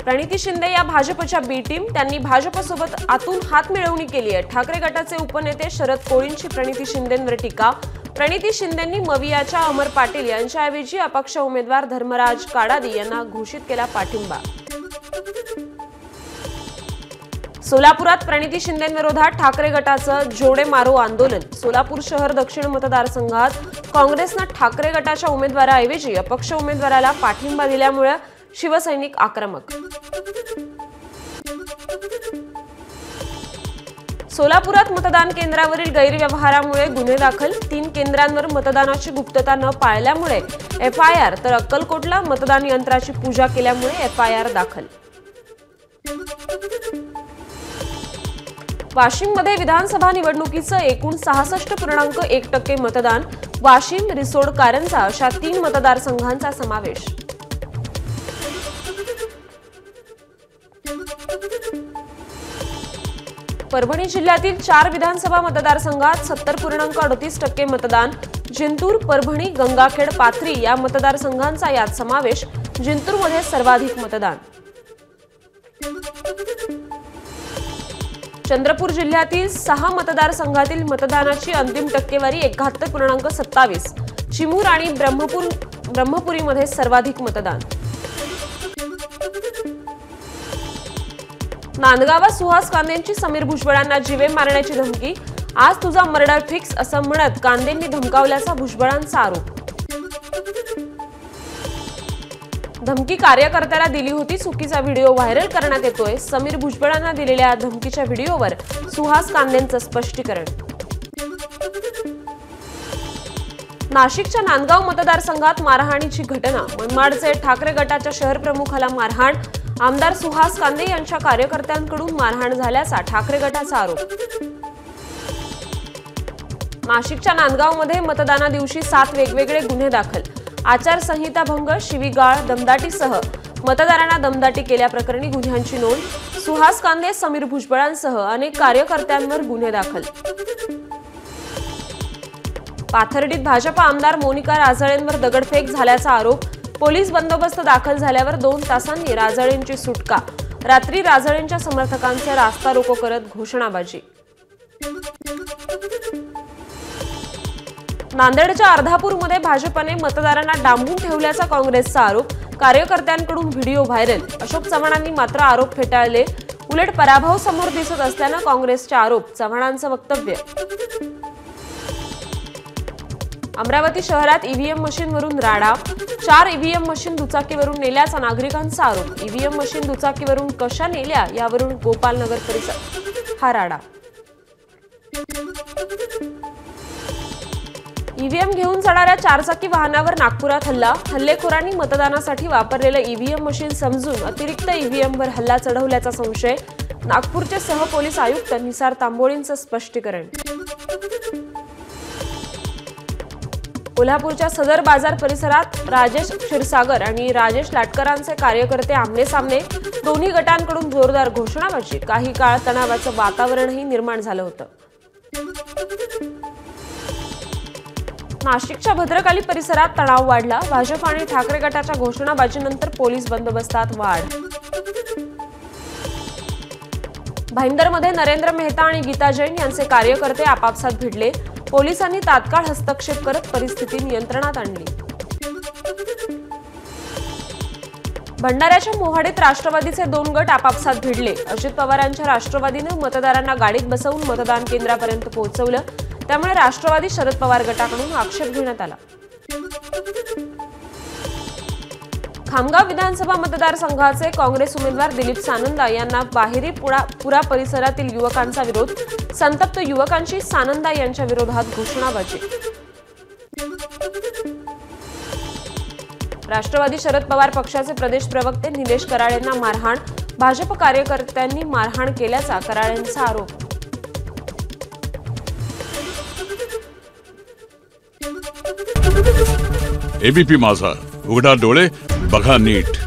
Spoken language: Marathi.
प्रणिती शिंदे या भाजपच्या बी टीम, त्यांनी भाजपसोबत आतून हात मिळवणी केली आहे। ठाकरे गटाचे उपनेते शरद कोळींची प्रणिती शिंदेंवर टीका। प्रणिती शिंदेंनी मवियाच्या अमर पाटील यांच्याऐवजी अपक्ष उमेदवार धर्मराज काडादी यांना घोषित केला पाठिंबा। सोलापुरात प्रणिती शिंदेंविरोधात ठाकरे गटाचं जोडे मारो आंदोलन। सोलापूर शहर दक्षिण मतदारसंघात काँग्रेसनं ठाकरे गटाच्या उमेदवाराऐवजी अपक्ष उमेदवाराला पाठिंबा दिल्यामुळे शिवसैनिक आक्रमक। सोलापुरात मतदान केंद्रावरील गैरव्यवहारामुळे गुन्हे दाखल। 3 केंद्रांवर मतदानाची गुप्तता न पाळल्यामुळे एफआयआर, तर अक्कलकोटला मतदान यंत्राची पूजा केल्यामुळे एफआयआर दाखल। वाशिममध्ये विधानसभा निवडणुकीचं एकूण 66.1% मतदान। वाशिम, रिसोड, कारंजा अशा 3 मतदारसंघांचा समावेश। परभणी जिल्ह्यातील 4 विधानसभा मतदारसंघात 70.38% मतदान। जिंतूर, परभणी, गंगाखेड, पाथरी या मतदारसंघांचा यात समावेश। जिंतूरमध्ये सर्वाधिक मतदान। चंद्रपूर जिल्ह्यातील 6 मतदारसंघातील मतदानाची अंतिम टक्केवारी 71.27। चिमूर आणि ब्रह्मपुरीमध्ये सर्वाधिक मतदान। नांदगावात सुहास कांदेंची समीर भुजबळांना जीवे मारण्याची धमकी। आज तुझा मर्डर फिक्स असं म्हणत कांदेंनी धमकावल्याचा भुजबळांचा आरोप। धमकी कार्यकर्त्याला दिली होती, चुकीचा व्हिडिओ व्हायरल करण्यात येतोय। समीर भुजबळांना दिलेल्या धमकीच्या व्हिडिओवर सुहास कांदेंचं स्पष्टीकरण। नाशिकच्या नांदगाव मतदारसंघात मारहाणीची घटना। मनमाडचे ठाकरे गटाच्या शहर प्रमुखाला मारहाण। आमदार सुहास कांदे यांच्या कार्यकर्त्यांकडून मारहाण झाल्याचा ठाकरे गटाचा आरोप। नाशिकच्या नांदगावमध्ये मतदाना दिवशी 7 वेगवेगळे गुन्हे दाखल। आचारसंहिता भंग, शिवीगाळ, दमदाटीसह मतदारांना दमदाटी केल्याप्रकरणी गुन्ह्यांची नोंद। सुहास कांदे, समीर भुजबळांसह अनेक कार्यकर्त्यांवर गुन्हे दाखल। पाथर्डीत भाजप आमदार मोनिका राजळेंवर दगडफेक झाल्याचा आरोप। पोलीस बंदोबस्त दाखल झाल्यावर 2 तासांनी राजळेंची सुटका। रात्री राजळेंच्या समर्थकांचे रास्ता रोको करत घोषणाबाजी। नांदेडच्या अर्धापूरमध्ये भाजपने मतदारांना डांबून ठेवल्याचा काँग्रेसचा आरोप। कार्यकर्त्यांकडून व्हिडिओ व्हायरल। अशोक चव्हाणांनी मात्र आरोप फेटाळले। उलट पराभव समोर दिसत असल्यानं काँग्रेसचे आरोप। चव्हाणांचं वक्तव्य। अमरावती शहरात ईव्हीएम मशीनवरून राडा। 4 ईव्हीएम मशीन दुचाकीवरून नेल्याचा नागरिकांचा आरोप। ईव्हीएम मशीन दुचाकीवरून कशा नेल्या यावरून गोपालनगर परिसर हा राडा। ईव्हीएम घेऊन जाणाऱ्या 4चाकी वाहनावर नागपुरात हल्ला। हल्लेखोरांनी मतदानासाठी वापरलेलं ईव्हीएम मशीन समजून अतिरिक्त ईव्हीएमवर हल्ला चढवल्याचा संशय। नागपूरचे सहपोलीस आयुक्त निसार तांबोळींचं स्पष्टीकरण। कोल्हापूरच्या सदर बाजार परिसरात राजेश क्षीरसागर आणि राजेश लाटकरांचे कार्यकर्ते आमने-सामने। दोन्ही गटांकडून जोरदार घोषणाबाजी। काही काळ तणावाचं वातावरणही निर्माण झालं होतं। नाशिकच्या भद्रकाली परिसरात तणाव वाढला। भाजप आणि ठाकरे गटाच्या घोषणाबाजीनंतर पोलीस बंदोबस्तात वाढ। भाईंदरमध्ये नरेंद्र मेहता आणि गीता जैन यांचे कार्यकर्ते आपापसात भिडले। पोलिसांनी तात्काळ हस्तक्षेप करत परिस्थिती नियंत्रणात आणली। भंडाऱ्याच्या मोहाडीत राष्ट्रवादीचे 2 गट आपापसात भिडले। अजित पवारांच्या राष्ट्रवादीनं मतदारांना गाडीत बसवून मतदान केंद्रापर्यंत पोहोचवलं। त्यामुळे राष्ट्रवादी शरद पवार गटाकडून आक्षेप घेण्यात आला। खामगाव विधानसभा मतदारसंघाचे काँग्रेस उमेदवार दिलीप सानंदा यांना बाहेरी पुरा परिसरातील युवकांचा विरोध। संतप्त युवकांची सानंदा यांच्या विरोधात घोषणाबाजी। राष्ट्रवादी शरद पवार पक्षाचे प्रदेश प्रवक्ते निलेश कराळेंना मारहाण। भाजप कार्यकर्त्यांनी मारहाण केल्याचा कराळेंचा आरोप। एबीपी माझा, उघडा डोळे बघा नीट।